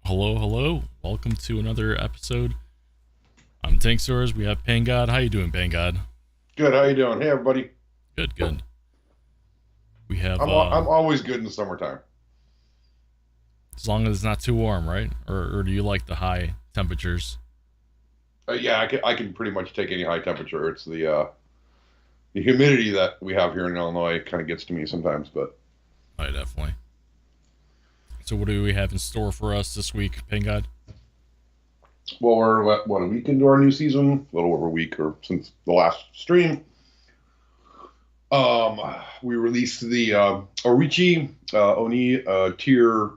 Hello, hello. Welcome to another episode. I'm Tankz0rz. We have Paingod. How you doing, Paingod? Good. How you doing? Hey, everybody. Good, good. We have I'm always good in the summertime. as long as it's not too warm, right? Or do you like the high temperatures? Yeah, I can pretty much take any high temperature. It's the humidity that we have here in Illinois kind of gets to me sometimes. But Oh, definitely. So what do we have in store for us this week, Paingod? well, we're what a week into our new season, a little over a week or since the last stream. We released the Orochi Oni Tier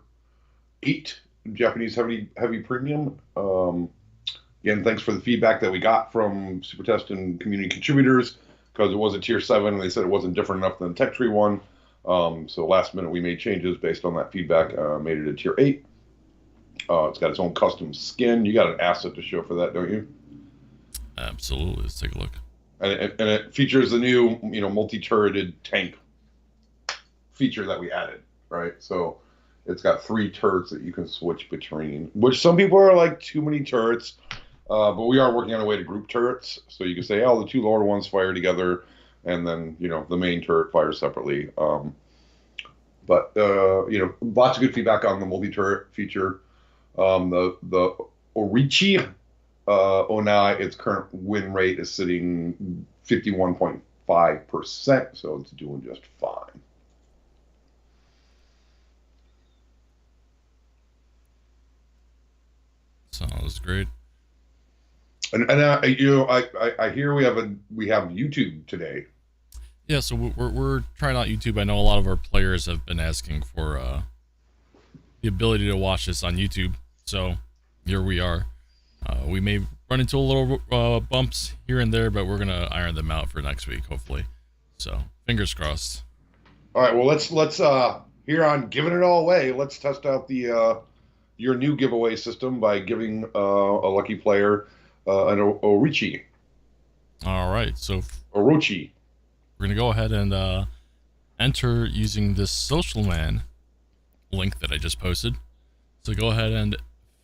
8 Japanese heavy premium. Again, thanks for the feedback that we got from Super Test and community contributors because it was a Tier 7 and they said it wasn't different enough than the Tech Tree one. So last minute we made changes based on that feedback, made it a Tier 8. It's got its own custom skin. You got an asset to show for that, don't you? Absolutely. Let's take a look. And it features the new, multi-turreted tank feature that we added, right? So it's got 3 turrets that you can switch between, which some people are like too many turrets, but we are working on a way to group turrets. So you can say, oh, the 2 lower ones fire together, and then, the main turret fires separately. But lots of good feedback on the multi-turret feature. The Orochi Onai, its current win rate is sitting 51.5%, so it's doing just fine. Sounds great. And I hear we have YouTube today. Yeah, so we're trying out YouTube. I know a lot of our players have been asking for the ability to watch this on YouTube. So here we are. We may run into a little bumps here and there, but we're gonna iron them out for next week, hopefully. So fingers crossed. All right, well let's here on giving it all away. Let's test out the your new giveaway system by giving a lucky player an Orochi. All right, so Orochi. we're gonna go ahead and enter using this social man link that I just posted. So go ahead and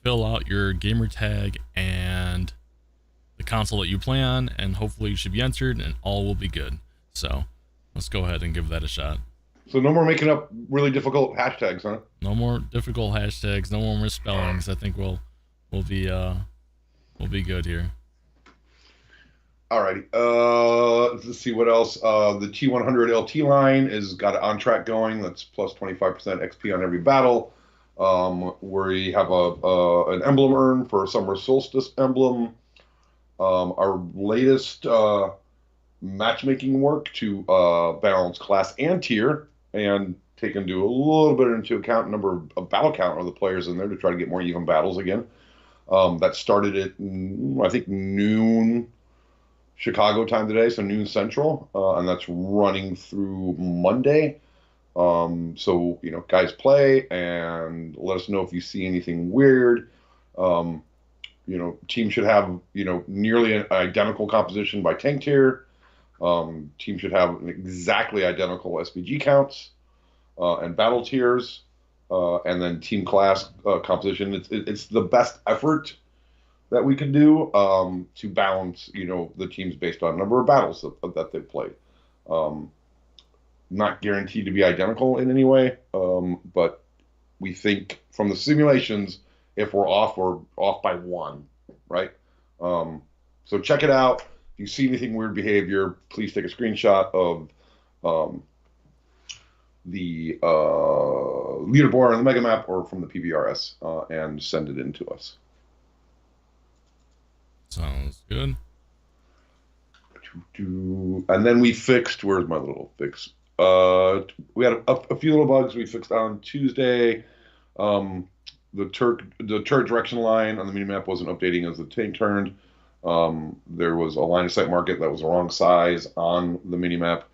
fill out your gamer tag and the console that you play on, and hopefully you should be entered and all will be good. So let's go ahead and give that a shot. So no more making up really difficult hashtags, huh? No more difficult hashtags, no more misspellings. I think we'll be good here. Alrighty. Let's see what else. The T100 LT line is got an on track going. That's plus 25% XP on every battle. We have an emblem urn for a summer solstice emblem. Our latest matchmaking work to balance class and tier and take into a little bit into account number of battle count of the players in there to try to get more even battles again. That started at I think noon Chicago time today, so noon Central, and that's running through Monday. So guys, play and let us know if you see anything weird. Team should have nearly an identical composition by tank tier. Team should have an exactly identical SPG counts and battle tiers, and then team class composition. It's the best effort that we can do to balance, the teams based on number of battles that they've played. Not guaranteed to be identical in any way, but we think from the simulations, if we're off by 1, right? So check it out. If you see anything weird behavior, please take a screenshot of the leaderboard on the mega map or from the PBRS and send it in to us. Sounds good. And then we fixed. Where's my little fix? We had a few little bugs we fixed on Tuesday. The turret direction line on the minimap wasn't updating as the tank turned. There was a line of sight market that was the wrong size on the minimap.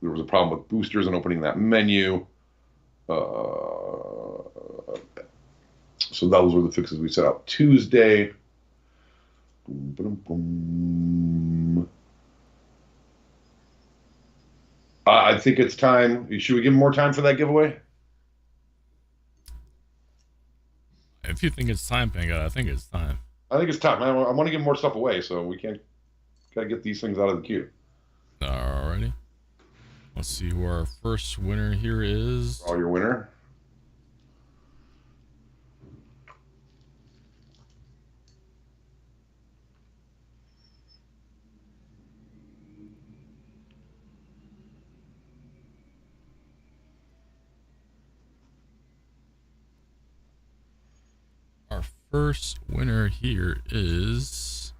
There was a problem with boosters and opening that menu. So those were the fixes we set out Tuesday. I think it's time. Should we give more time for that giveaway? If you think it's time, Paingod, I think it's time. I think it's time. I want to give more stuff away, so we can't gotta get these things out of the queue. Alrighty. Let's see who our first winner here is. Draw your winner. Our first winner here is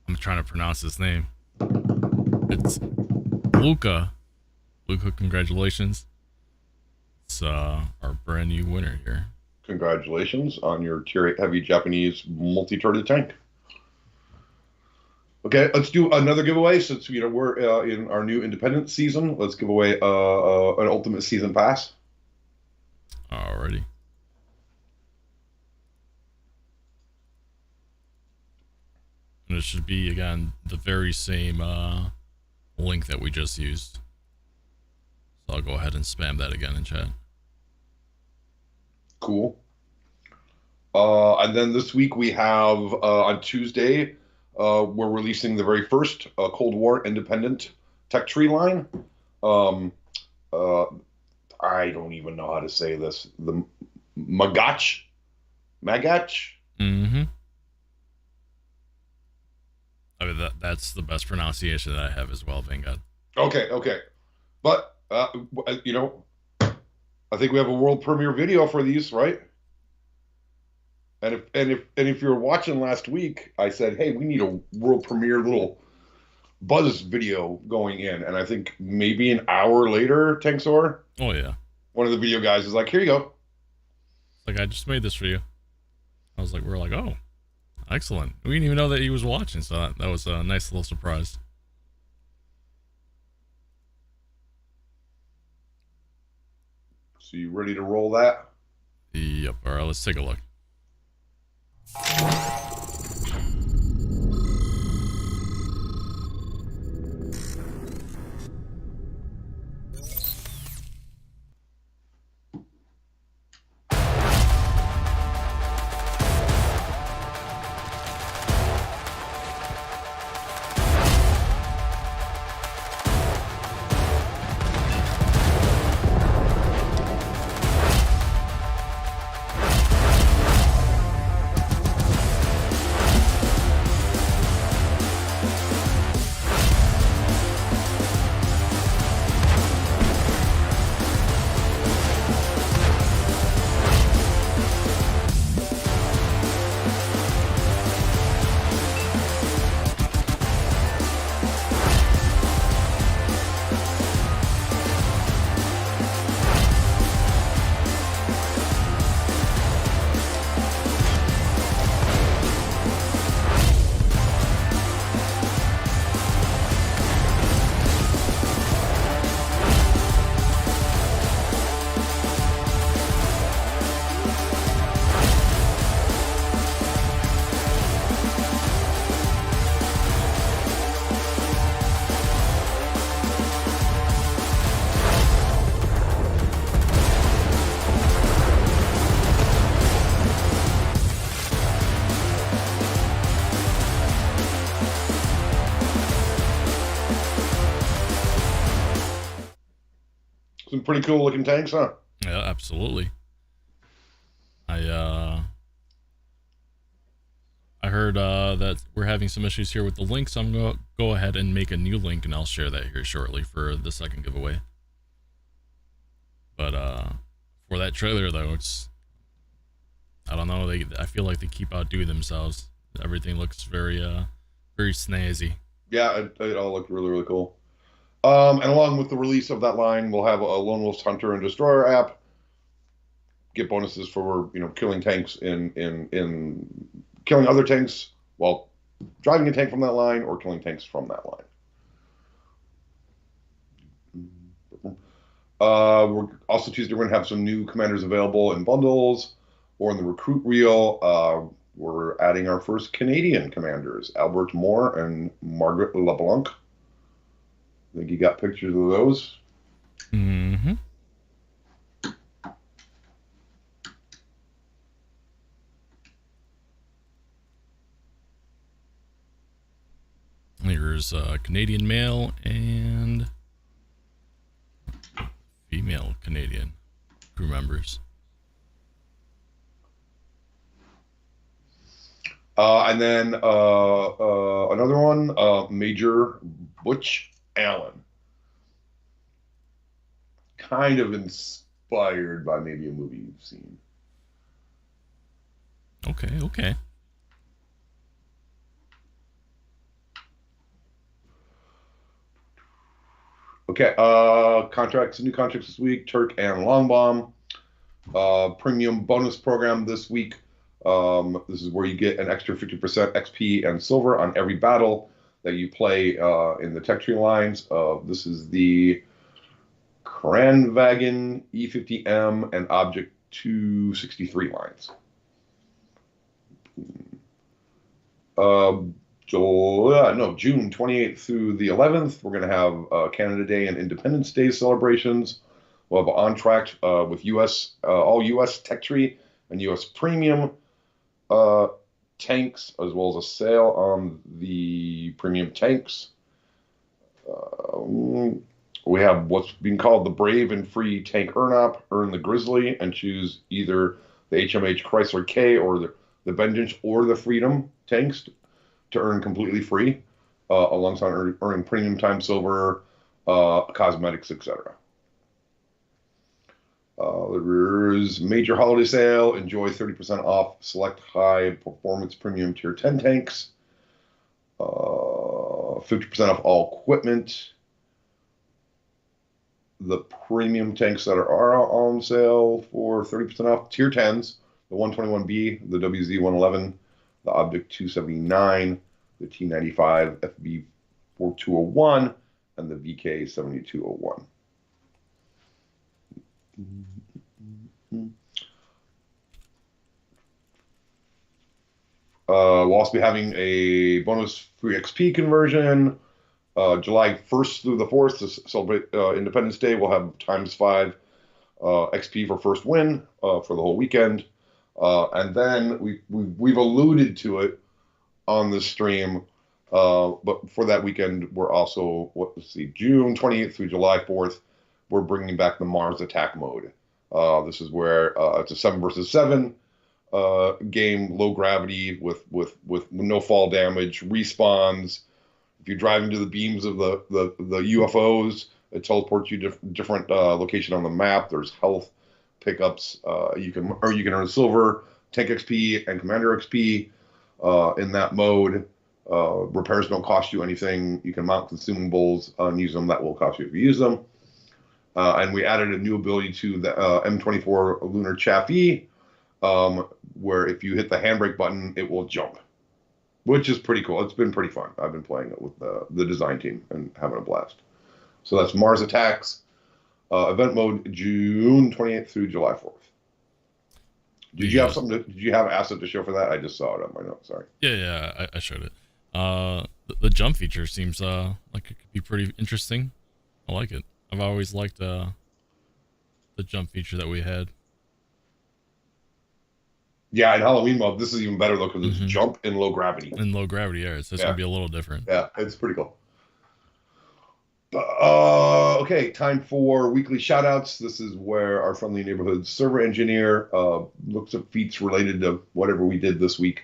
I'm trying to pronounce his name. It's Luca. Luca, congratulations. It's our brand new winner here. Congratulations on your Tier 8 heavy Japanese multi-turreted tank. Okay, let's do another giveaway since we're in our new independent season. Let's give away an ultimate season pass. Alrighty. And it should be again the very same link that we just used. So I'll go ahead and spam that again in chat. Cool. And then this week we have on Tuesday, we're releasing the very first Cold War independent tech tree line. I don't even know how to say this. The Magach? Mm-hmm. I mean, that's the best pronunciation that I have as well, Paingod. Okay. But, I think we have a world premiere video for these, right? And if you were watching last week, I said, hey, we need a world premiere little buzz video going in. And I think maybe an hour later, Tankz0rz, Oh, yeah. one of the video guys is like, here you go. Like, I just made this for you. We're like, oh, excellent. We didn't even know that he was watching, so that was a nice little surprise. So you ready to roll that? Yep. All right, let's take a look. Some pretty cool looking tanks, huh? Yeah, absolutely. I heard that we're having some issues here with the link, so I'm gonna go ahead and make a new link, and I'll share that here shortly for the second giveaway. But for that trailer though, I don't know, I feel like they keep outdoing themselves. Everything looks very snazzy. Yeah, it all looked really, really cool. And along with the release of that line, we'll have a Lone Wolf's Hunter and Destroyer app. Get bonuses for killing tanks in killing other tanks while driving a tank from that line or killing tanks from that line. We're also Tuesday. We're gonna have some new commanders available in bundles or in the recruit reel. We're adding our first Canadian commanders, Albert Moore and Margaret LeBlanc. I think you got pictures of those. Mm-hmm. there's a Canadian male and female Canadian crew members. And then another one, Major Butch Allen. Kind of inspired by maybe a movie you've seen. Okay. Okay, contracts, new contracts this week, Turk and Longbomb. Premium bonus program this week. This is where you get an extra 50% XP and silver on every battle that you play in the tech tree lines. This is the Kranvagen E50M and Object 263 lines. June 28th through the 11th, we're going to have Canada Day and Independence Day celebrations. We'll have on track with all U.S. tech tree and U.S. premium tanks, as well as a sale on the premium tanks. We have what's being called the Brave and Free Tank Earn-Up. Earn the Grizzly and choose either the HMH Chrysler K or the Vengeance or the Freedom tanks to earn completely free, alongside earning premium time silver, cosmetics, etc. There's major holiday sale. Enjoy 30% off select high performance premium tier 10 tanks. 50% off all equipment. The premium tanks that are on sale for 30% off tier 10s, the 121B, the WZ111, the Object 279, the T95 FB 4201, and the VK 7201. We'll also be having a bonus free XP conversion. July 1st through the 4th to celebrate Independence Day. We'll have ×5 XP for first win for the whole weekend. And then we've alluded to it on the stream, but for that weekend, we're also, June 28th through July 4th, we're bringing back the Mars attack mode. This is where it's a 7 versus 7 game, low gravity with no fall damage, respawns. If you drive into the beams of the UFOs, it teleports you to different location on the map. There's health pickups. You can earn silver, tank XP, and commander XP in that mode. Repairs don't cost you anything. You can mount consumables and use them. That will cost you if you use them. And we added a new ability to the M24 Lunar Chaffee, where if you hit the handbrake button, it will jump, which is pretty cool. It's been pretty fun. I've been playing it with the design team and having a blast. So that's Mars Attacks, event mode, June 28th through July 4th. Did you have something? Did you have an asset to show for that? I just saw it on my notes. Sorry. Yeah, I showed it. The jump feature seems like it could be pretty interesting. I like it. I've always liked the jump feature that we had. Yeah, in Halloween mode, this is even better though because it's jump in low gravity. In low gravity, yeah, so it's gonna be a little different. Yeah, it's pretty cool. Okay, time for weekly shoutouts. This is where our friendly neighborhood server engineer looks at feats related to whatever we did this week,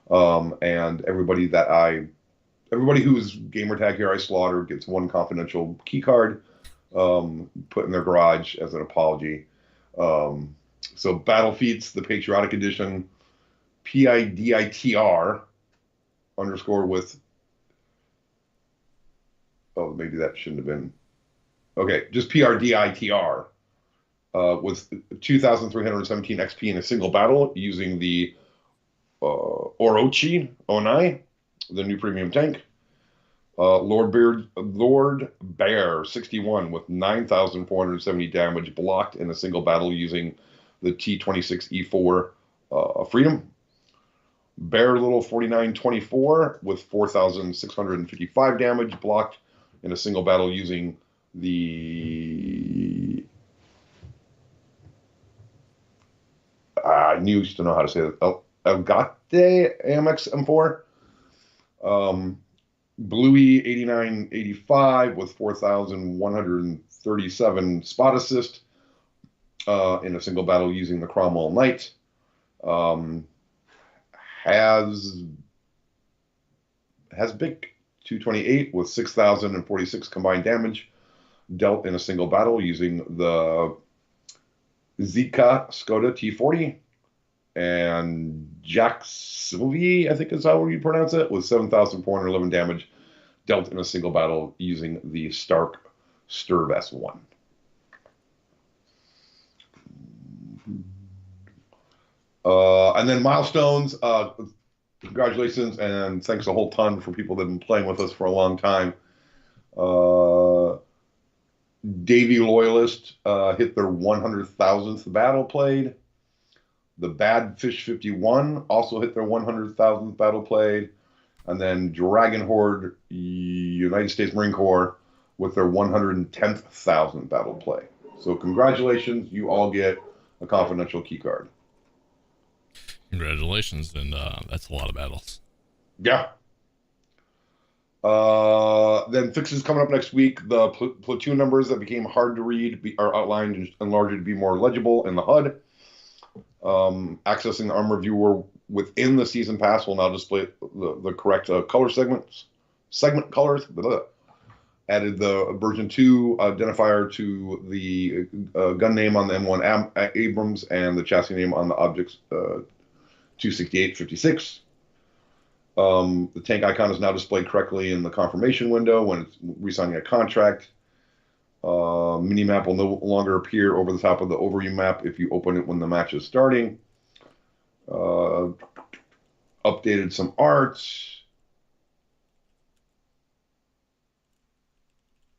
and everybody who's gamertag here I slaughter gets one confidential key card put in their garage as an apology. So Battle Feats, the Patriotic Edition, PIDITR _ with, oh, maybe that shouldn't have been, okay, just PRDITR with 2,317 XP in a single battle using the Orochi Onai, the new premium tank. Lord Bear 61 with 9,470 damage blocked in a single battle using the T26E4 Freedom. Bear Little 4924 with 4,655 damage blocked in a single battle using the I used to know how to say that, Elgate AMX M4. Bluey 8985 with 4,137 spot assist in a single battle using the Cromwell Knight. Has Big 228 with 6,046 combined damage dealt in a single battle using the Zika Skoda T40. And Jack Sylvie, I think is how you pronounce it, with 7,411 damage dealt in a single battle using the Stark Sturv S1. And then milestones. Congratulations and thanks a whole ton for people that have been playing with us for a long time. Davy Loyalist hit their 100,000th battle played. The Bad Fish 51 also hit their 100,000th battle played. And then Dragon Horde United States Marine Corps with their 110,000th battle play. So congratulations, you all get a confidential key card. Congratulations, and that's a lot of battles. Yeah. Then fixes coming up next week. The platoon numbers that became hard to read are outlined and enlarged to be more legible in the HUD. Accessing the armor viewer within the season pass will now display the correct color segment colors. Added the version 2 identifier to the gun name on the M1 Abrams and the chassis name on the objects 268-56. The tank icon is now displayed correctly in the confirmation window when it's re-signing a contract. Minimap will no longer appear over the top of the overview map if you open it when the match is starting. Updated some arts.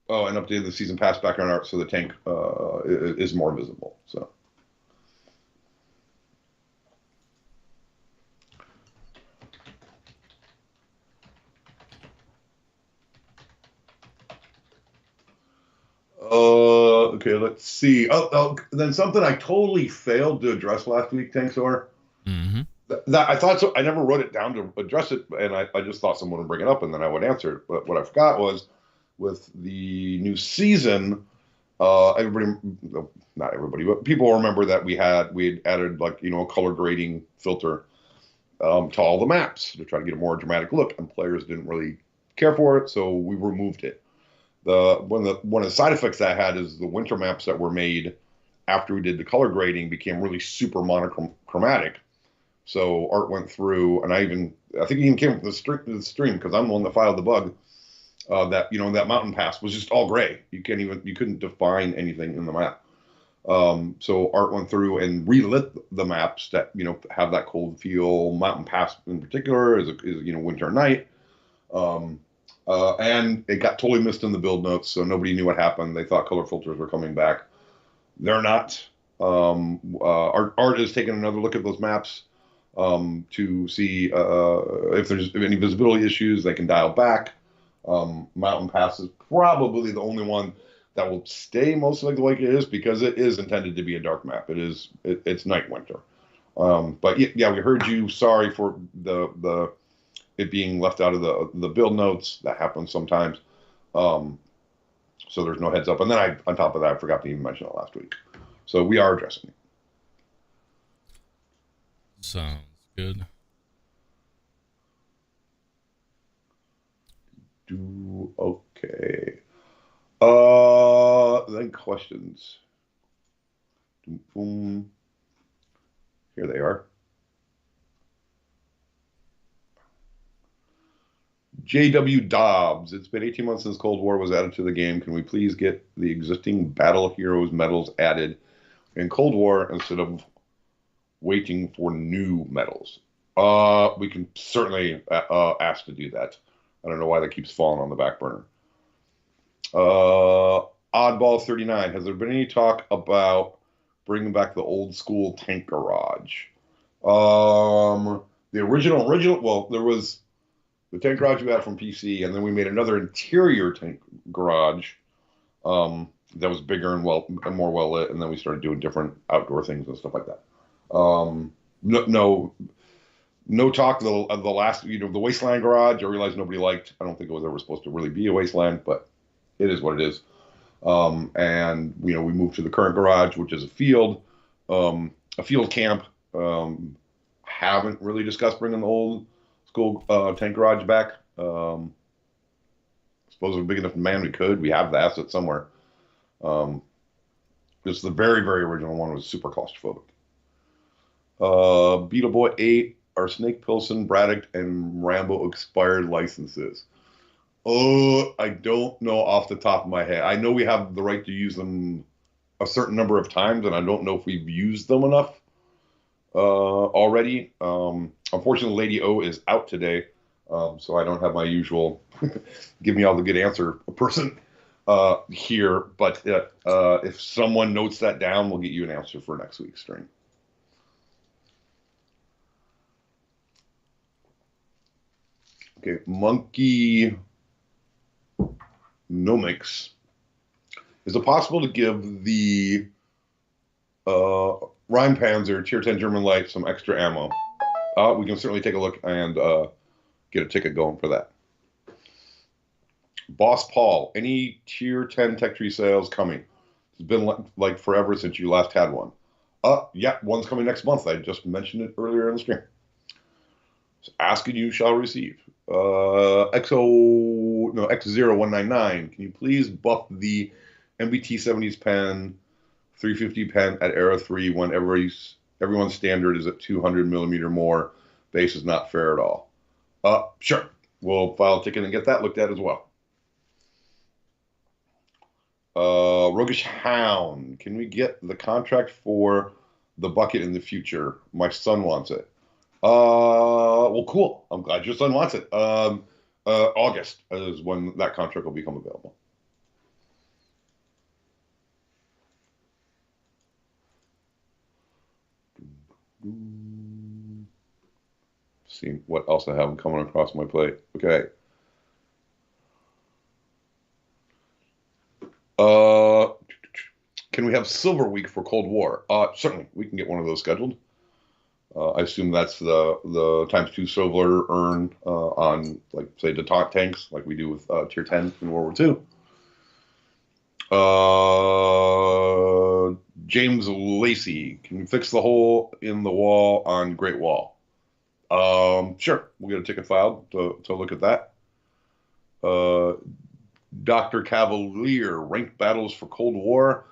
Oh, and updated the season pass background art so the tank is more visible. So. Okay, let's see. Then something I totally failed to address last week, Tankz0rz. Mm-hmm. That I thought so. I never wrote it down to address it, and I just thought someone would bring it up, and then I would answer it. But what I forgot was, with the new season, everybody, not everybody, but people remember that we had added a color grading filter to all the maps to try to get a more dramatic look, and players didn't really care for it, so we removed it. One of the side effects that had is the winter maps that were made after we did the color grading became really super monochromatic. So Art went through, and I think it even came from the stream because I'm the one that filed the bug. That mountain pass was just all gray. You couldn't define anything in the map. So Art went through and relit the maps that have that cold feel. Mountain pass in particular is winter night. And it got totally missed in the build notes, so nobody knew what happened. They thought color filters were coming back. They're not. Art has taken another look at those maps to see if there's any visibility issues. They can dial back. Mountain Pass is probably the only one that will stay mostly like it is because it is intended to be a dark map. It's night winter. But yeah, we heard you. Sorry for it being left out of the build notes. That happens sometimes. So there's no heads up. And then on top of that, I forgot to even mention it last week. So we are addressing it. Sounds good. Okay. Then questions. Boom. Here they are. J.W. Dobbs. It's been 18 months since Cold War was added to the game. Can we please get the existing Battle Heroes medals added in Cold War instead of waiting for new medals? We can certainly ask to do that. I don't know why that keeps falling on the back burner. Oddball 39. Has there been any talk about bringing back the old school tank garage? The original. Well, there was the tank garage we had from PC, and then we made another interior tank garage that was bigger and more well lit, and then we started doing different outdoor things and stuff like that. No No talk of the last, the Wasteland Garage. I realized nobody liked. I don't think it was ever supposed to really be a wasteland, but it is what it is. And we moved to the current garage, which is a field camp. Haven't really discussed bringing the old school tank garage back. Suppose we're big enough demand we could. We have the asset somewhere. This the very, very original one was super claustrophobic. Beetle Boy 8 are Snake Pilson, Braddock, and Rambo expired licenses. Oh, I don't know off the top of my head. I know we have the right to use them a certain number of times, and I don't know if we've used them enough already. Unfortunately, Lady O is out today, so I don't have my usual give me all the good answer person here. But if someone notes that down, we'll get you an answer for next week's stream. Okay, Monkey Nomics. Is it possible to give the Rheinpanzer Tier 10 German Light some extra ammo? We can certainly take a look and get a ticket going for that. Boss Paul, any Tier 10 Tech Tree sales coming? It's been like forever since you last had one. Yeah, one's coming next month. I just mentioned it earlier in the stream. So ask and you shall receive. X0199, can you please buff the MBT 70s pen 350 pen at Era 3 when everyone's standard is at 200 millimeter more? Base is not fair at all. Sure. We'll file a ticket and get that looked at as well. Roguish Hound, can we get the contract for the bucket in the future? My son wants it. Well, cool. I'm glad your son wants it. August is when that contract will become available. See what else I have coming across my plate. Okay. Can we have Silver Week for Cold War? Certainly, we can get one of those scheduled. I assume that's the ×2 silver earn on, like, say, the tanks, like we do with Tier 10 in World War II. James Lacey, can you fix the hole in the wall on Great Wall? Sure, we'll get a ticket filed to look at that. Dr. Cavalier, ranked battles for Cold War.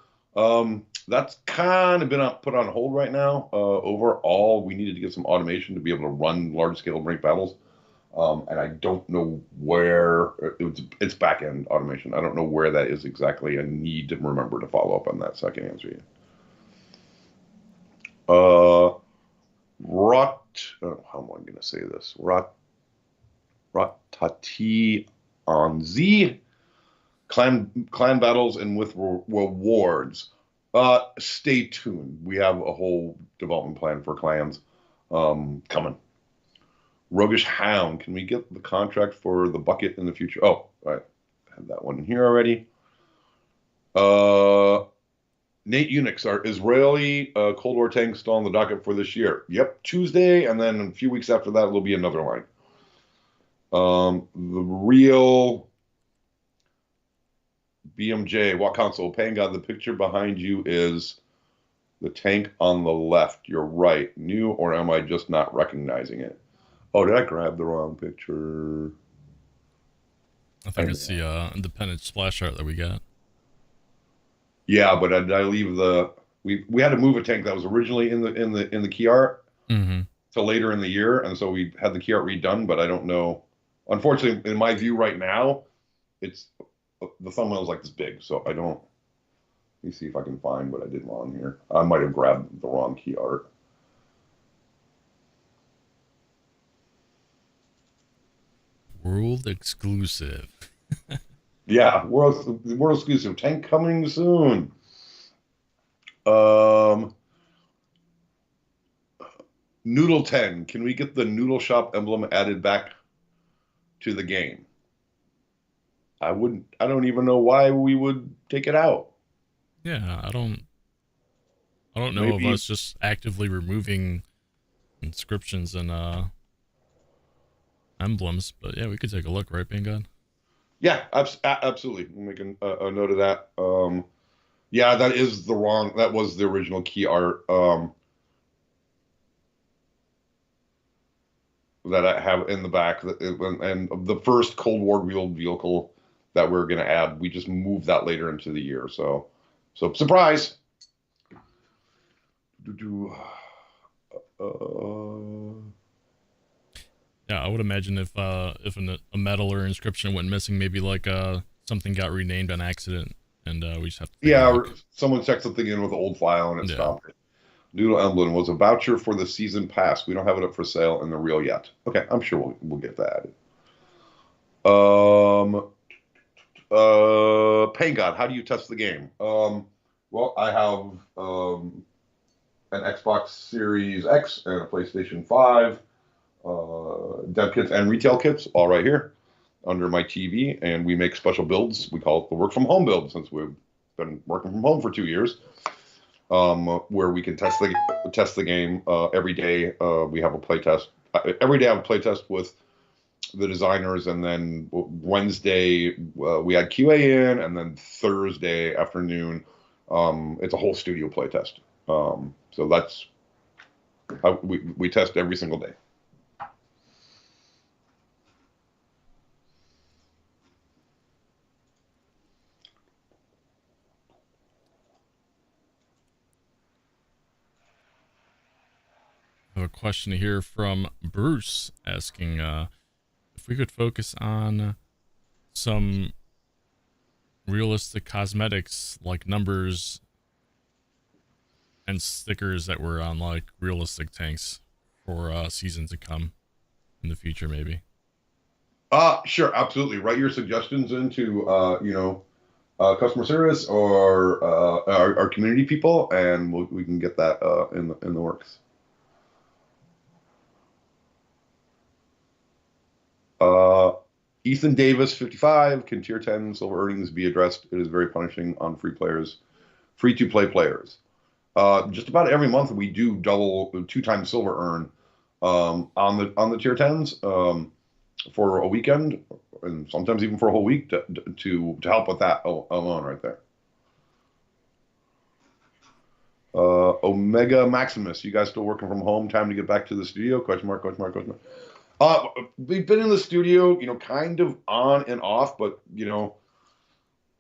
That's kind of been put on hold right now. Overall, we needed to get some automation to be able to run large-scale ranked battles. And I don't know where it's back-end automation. I don't know where that is exactly. I need to remember to follow up on that so I can answer you. How am I going to say this? Rotati on Z. Clan battles and with rewards. Stay tuned. We have a whole development plan for clans coming. Roguish Hound, can we get the contract for the bucket in the future? Oh, all right. I had that one in here already. Nate Unix, are Israeli Cold War tanks still on the docket for this year? Yep, Tuesday, and then a few weeks after that, there'll be another line. The real BMJ, what console? Paingod, the picture behind you is the tank on the left. You're right. New, or am I just not recognizing it? Oh, did I grab the wrong picture? I think it's the independent splash art that we got. Yeah, but did I leave the? We had to move a tank that was originally in the key art to later in the year, and so we had the key art redone. But I don't know. Unfortunately, in my view right now, it's the thumbnail is like this big, so I don't. Let me see if I can find what I did wrong here. I might have grabbed the wrong key art. World exclusive. Yeah, world exclusive tank coming soon. Noodle 10, can we get the Noodle Shop emblem added back to the game? I don't even know why we would take it out. Yeah, I don't know of us just actively removing inscriptions and emblems, but yeah, we could take a look, right, Paingod? Yeah, absolutely. We'll make a note of that. Yeah, that was the original key art that I have in the back. And the first Cold War wheeled vehicle that we're going to add, we just moved that later into the year. So surprise. Yeah, I would imagine if a medal or inscription went missing, maybe like something got renamed on accident, and we just have to take a Yeah, or look. someone checked something in with an old file and it Yeah. stopped it. Noodle Emblem was a voucher for the season pass. We don't have it up for sale in the reel yet. Okay, I'm sure we'll get that added. Pain God, how do you test the game? Well, I have an Xbox Series X and a PlayStation 5, dev kits and retail kits, all right here under my TV, and we make special builds. We call it the work from home build since we've been working from home for 2 years. Where we can test the game every day. We have a play test every day. I have a play test with the designers, and then Wednesday we had QA in, and then Thursday afternoon it's a whole studio play test. So that's how we test every single day. I have a question here from Bruce asking if we could focus on some realistic cosmetics like numbers and stickers that were on like realistic tanks for season to come in the future, maybe. Sure, absolutely. Write your suggestions into customer service or our community people, and we can get that in the works. Ethan Davis, 55, can tier 10 silver earnings be addressed? It is very punishing on free to play players. Just about every month we do double 2 times silver earn on the tier 10s for a weekend and sometimes even for a whole week to help with that alone right there. Omega Maximus, you guys still working from home? Time to get back to the studio? Question mark, question mark, question mark. We've been in the studio, kind of on and off, but the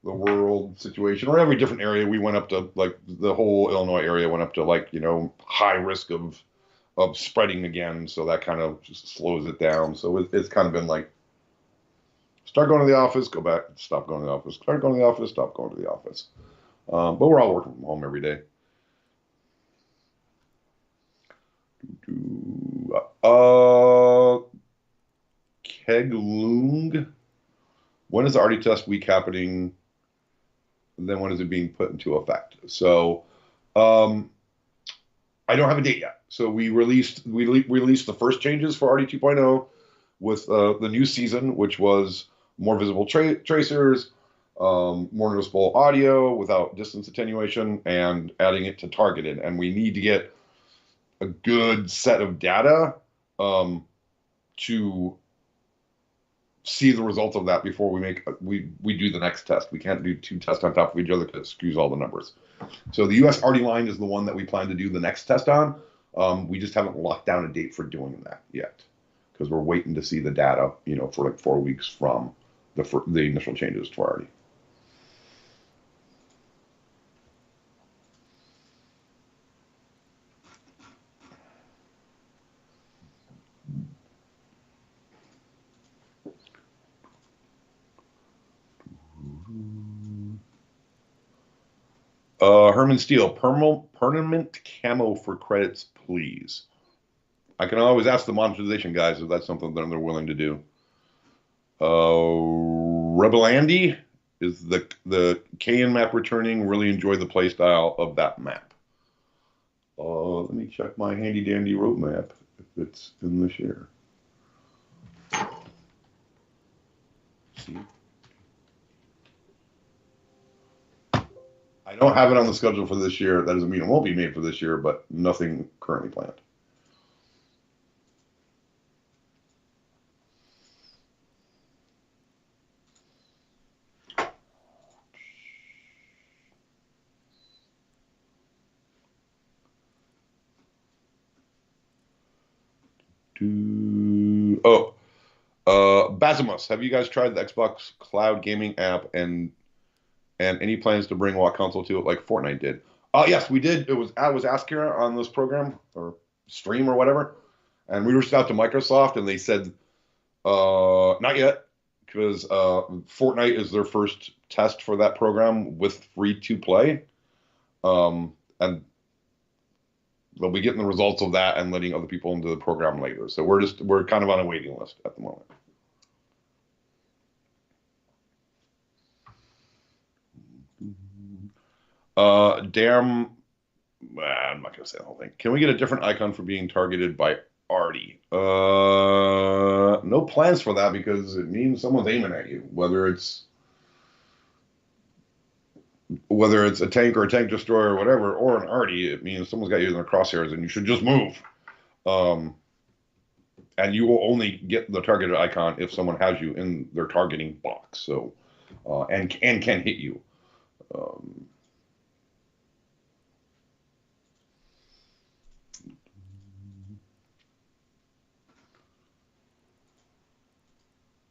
world situation or every different area, we went up to like the whole Illinois area went up to like, high risk of spreading again. So that kind of just slows it down. So it's kind of been like, start going to the office, go back, stop going to the office, start going to the office, stop going to the office. But we're all working from home every day. Keglung, when is the RD test week happening? And then when is it being put into effect? So, I don't have a date yet. So we released the first changes for RD 2.0 with the new season, which was more visible tracers, more noticeable audio without distance attenuation, and adding it to targeted. And we need to get a good set of data to see the results of that before we do the next test. We can't do 2 tests on top of each other because it screws all the numbers. So the US RD line is the one that we plan to do the next test on. We just haven't locked down a date for doing that yet because we're waiting to see the data, for like 4 weeks from the initial changes to RD. Herman Steele, permanent camo for credits, please. I can always ask the monetization guys if that's something that they're willing to do. Rebel Andy, is the KN map returning? Really enjoy the play style of that map. Let me check my handy dandy roadmap if it's in this year. See. I don't have it on the schedule for this year. That doesn't mean it won't be made for this year, but nothing currently planned. Basimus, have you guys tried the Xbox Cloud gaming app and any plans to bring WoT console to it like Fortnite did? Yes, we did. I was asked here on this program or stream or whatever, and we reached out to Microsoft and they said not yet because Fortnite is their first test for that program with free to play, and they'll be getting the results of that and letting other people into the program later. So we're kind of on a waiting list at the moment. Damn, I'm not gonna say the whole thing. Can we get a different icon for being targeted by Artie? No plans for that because it means someone's aiming at you, whether it's a tank or a tank destroyer or whatever, or an Artie. It means someone's got you in their crosshairs and you should just move. And you will only get the targeted icon if someone has you in their targeting box. So, and can hit you.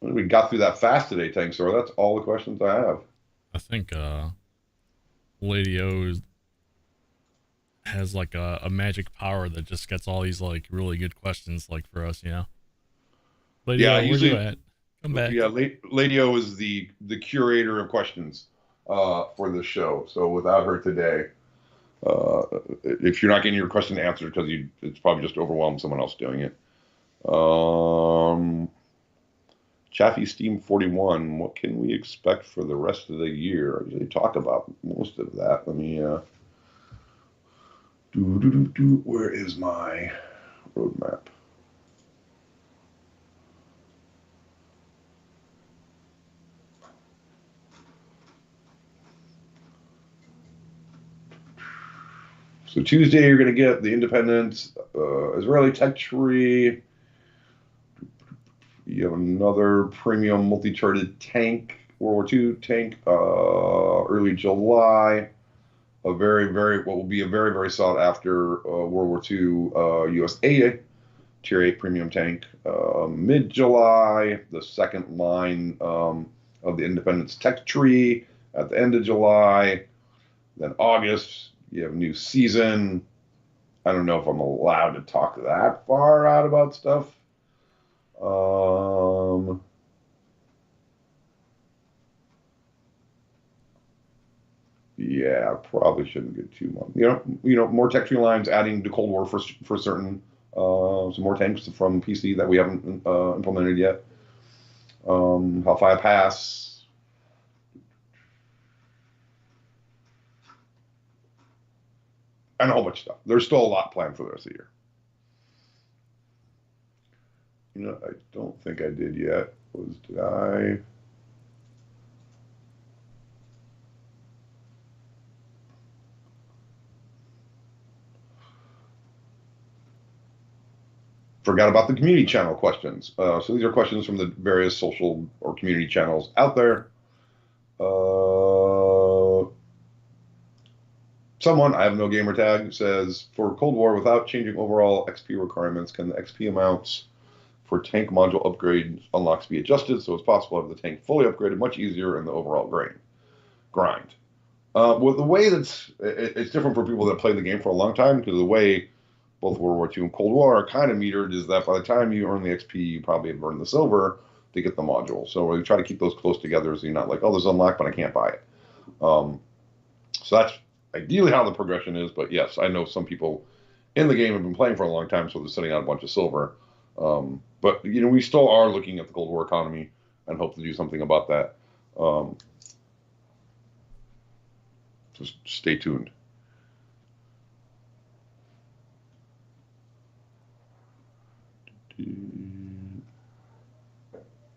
We got through that fast today, Tankz0rz. That's all the questions I have. I think Lady O has like a magic power that just gets all these like really good questions like for us, you know. Lady O, where you at? Come back. Yeah, Lady O is the curator of questions for the show. So without her today, if you're not getting your question answered because it's probably just overwhelmed someone else doing it. Chaffee Steam 41, what can we expect for the rest of the year? I usually talk about most of that. Let me where is my roadmap? So Tuesday you're going to get the Independence, Israeli Tech Tree. You have another premium multi-charted tank, World War II tank, early July. What will be a very, very sought after World War II USA Tier 8 premium tank. Mid-July, the second line of the Independence Tech Tree at the end of July. Then August, you have a new season. I don't know if I'm allowed to talk that far out about stuff. Yeah, probably shouldn't get too much. You know, more tech tree lines, adding to Cold War for certain. Some more tanks from PC that we haven't implemented yet. Hellfire Pass. And a whole bunch of stuff. There's still a lot planned for the rest of the year. You know, I don't think I did yet. Did I? Forgot about the community channel questions. So these are questions from the various social or community channels out there. Someone, I have no gamer tag, says, for Cold War, without changing overall XP requirements, can the XP amounts for tank module upgrade unlocks be adjusted so it's possible to have the tank fully upgraded much easier in the overall grind? Well, the way it's different for people that play the game for a long time, because the way both World War II and Cold War are kind of metered is that by the time you earn the XP, you probably have earned the silver to get the module. So we try to keep those close together so you're not like, oh, there's unlocked, but I can't buy it. So that's ideally how the progression is. But yes, I know some people in the game have been playing for a long time, so they're sitting on a bunch of silver. But, you know, we still are looking at the Cold War economy and hope to do something about that. Just stay tuned.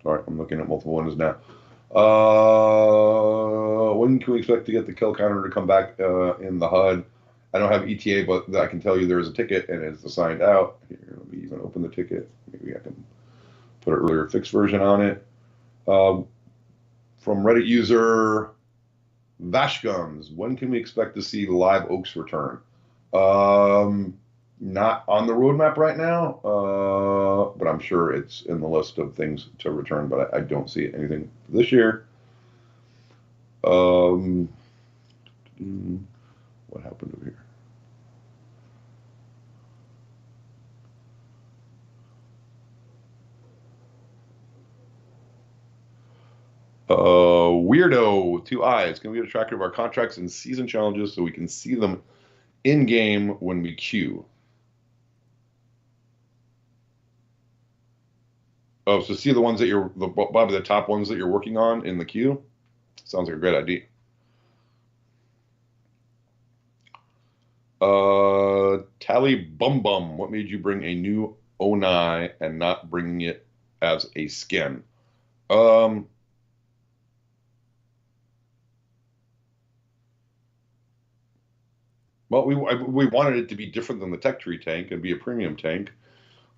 All right, I'm looking at multiple windows now. When can we expect to get the kill counter to come back in the HUD? I don't have ETA, but I can tell you there is a ticket and it's assigned out. Here, let me even open the ticket. Maybe I can put an earlier fixed version on it. From Reddit user Vashgums, when can we expect to see Live Oaks return? not on the roadmap right now, but I'm sure it's in the list of things to return, but I don't see anything this year. What happened over here? Weirdo with 2 eyes. Can we get a tracker of our contracts and season challenges so we can see them in game when we queue? Oh, so see the ones that probably the top ones that you're working on in the queue? Sounds like a great idea. Tally Bum Bum. What made you bring a new Onai and not bringing it as a skin? Well, we wanted it to be different than the Tech Tree tank and be a premium tank.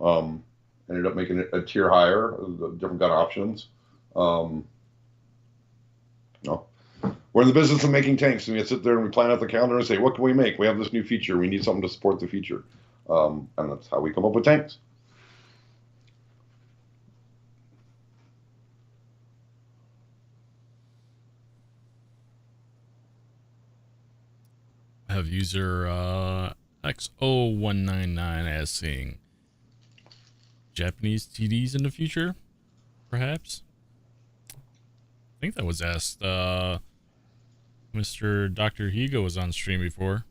Ended up making it a tier higher, different kind of options. No. We're in the business of making tanks, and we sit there and we plan out the calendar and say, what can we make? We have this new feature. We need something to support the feature. And that's how we come up with tanks. I have user X0199 asking Japanese TDs in the future, perhaps? I think that was asked. Mr. Dr. Higo was on stream before.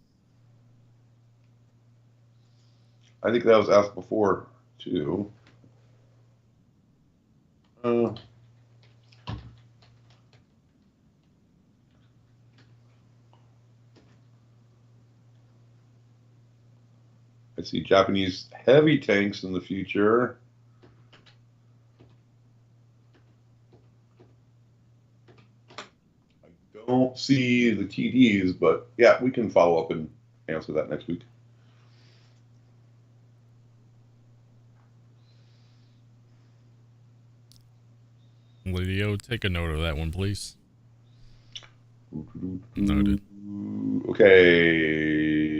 I think that was asked before, too. I see Japanese heavy tanks in the future. I don't see the TDs, but yeah, we can follow up and answer that next week. Lydio, take a note of that one, please. Noted. Okay.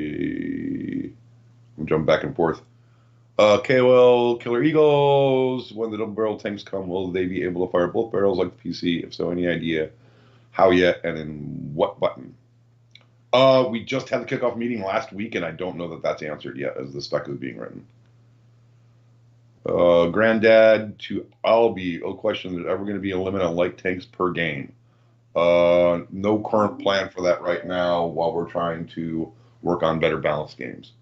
I'm jumping back and forth. KOL, Killer Eagles. When the double barrel tanks come, will they be able to fire both barrels like the PC? If so, any idea how yet and in what button? We just had the kickoff meeting last week, and I don't know that that's answered yet as the spec is being written. Granddad to Albie. Question, there's ever going to be a limit on light tanks per game? No current plan for that right now while we're trying to work on better balanced games.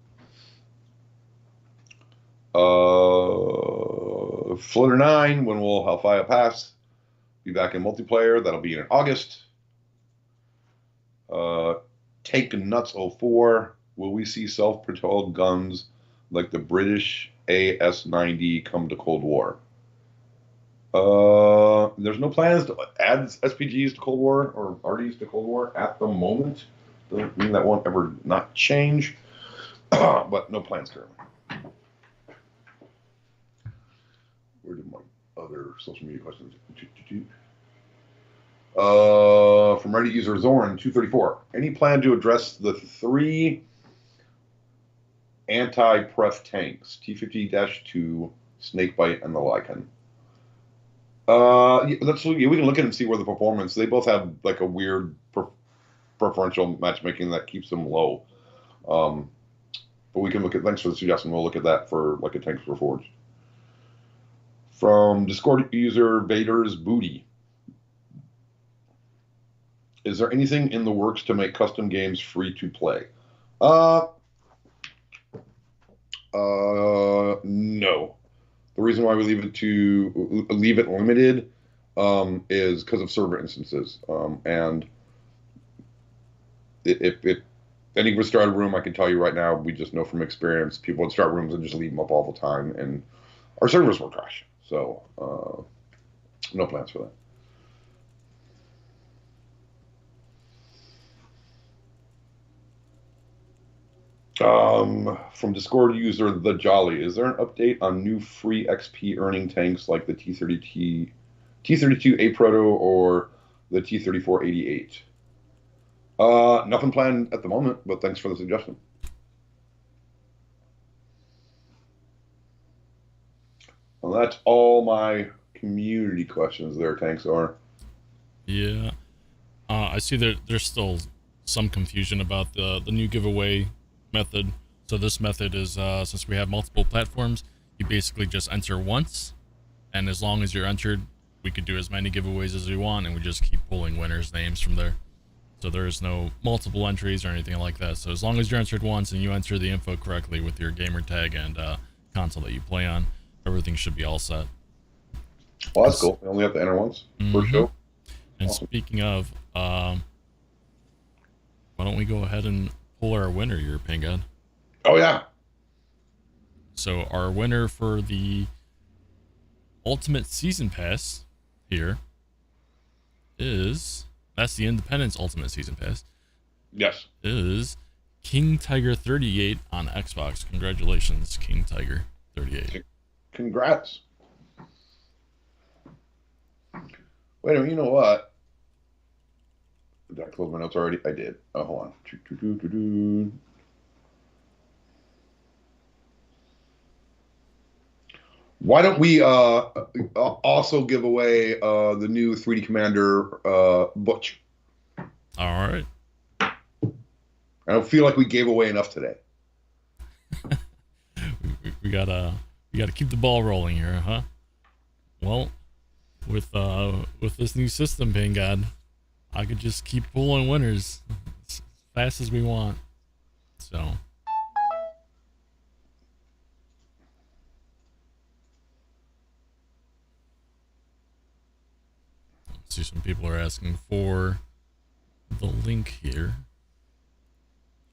Flitter 9, when will Hellfire Pass be back in multiplayer? That'll be in August. Tankz0rz, will we see self-propelled guns like the British AS-90 come to Cold War? There's no plans to add SPGs to Cold War or RDs to Cold War at the moment. Doesn't mean that won't ever not change, but no plans currently. Where did my other social media questions? From Reddit user Zoran234. Any plan to address the 3 anti-pref tanks, T50-2, Snakebite, and the Lycan? We can look at them and see where the performance. They both have like a weird preferential matchmaking that keeps them low. But we can look at. Thanks for the suggestion. We'll look at that for like a Tanks for Forge. From Discord user Vader's Booty. Is there anything in the works to make custom games free to play? No. The reason why we leave it limited is because of server instances. And if any would start a room, I can tell you right now, we just know from experience, people would start rooms and just leave them up all the time, and our servers will crash. So no plans for that. From Discord user The Jolly, is there an update on new free XP earning tanks like the T32 A Proto or the T3488? Nothing planned at the moment, but thanks for the suggestion. Well, that's all my community questions there, Tankz0rz. Yeah. I see that there's still some confusion about the new giveaway method. So this method is, since we have multiple platforms, you basically just enter once, and as long as you're entered, we could do as many giveaways as we want, and we just keep pulling winners' names from there. So there is no multiple entries or anything like that. So as long as you're entered once and you enter the info correctly with your gamer tag and console that you play on, everything should be all set. Well, that's cool. You only have to enter once per show. And Awesome. speaking of, why don't we go ahead and pull our winner here, Paingod? Oh, yeah. So our winner for the Ultimate Season Pass here is, that's the Independence Ultimate Season Pass, Yes. is King Tiger 38 on Xbox. Congratulations, King Tiger 38. Congrats. Wait a minute, you know what? Did I close my notes already? I did. Oh, hold on. Why don't we also give away the new 3D Commander Butch? All right. I don't feel like we gave away enough today. we gotta keep the ball rolling here, huh? Well, with this new system, Paingod, I could just keep pulling winners as fast as we want. So let's see, some people are asking for the link here.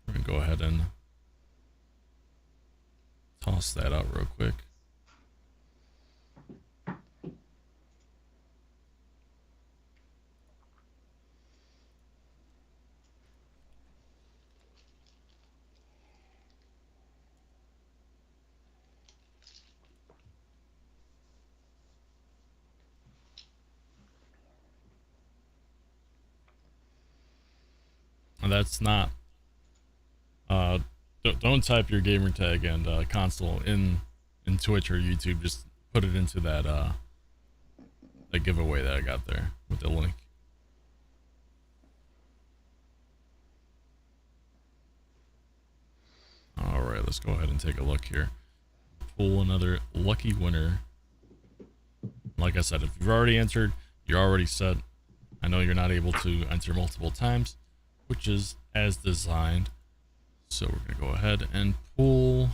We're gonna go ahead and toss that out real quick. And that's not, don't type your gamer tag and console in Twitch or YouTube. Just put it into that that giveaway that I got there with the link. All right, let's go ahead and take a look here. Pull another lucky winner. Like I said, if you've already entered, you're already set. I know you're not able to enter multiple times, which is as designed. So we're gonna go ahead and pull.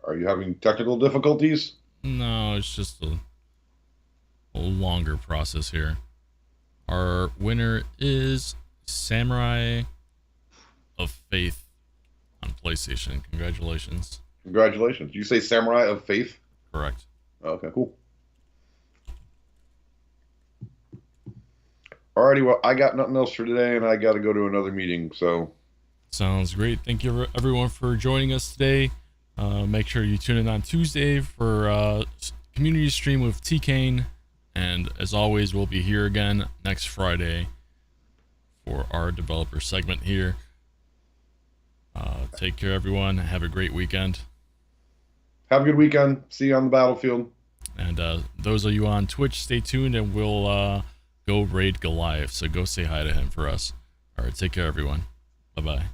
Are you having technical difficulties? No, it's just a longer process here. Our winner is Samurai of Faith on PlayStation. Congratulations. Congratulations. Did you say Samurai of Faith? Correct. Okay, cool. Alrighty, well, I got nothing else for today, and I got to go to another meeting, so. Sounds great. Thank you, everyone, for joining us today. Make sure you tune in on Tuesday for community stream with T-Kane. And as always, we'll be here again next Friday for our developer segment here. Take care, everyone. Have a great weekend. Have a good weekend. See you on the battlefield. And those of you on Twitch, stay tuned, and we'll go raid Goliath. So go say hi to him for us. All right, take care, everyone. Bye-bye.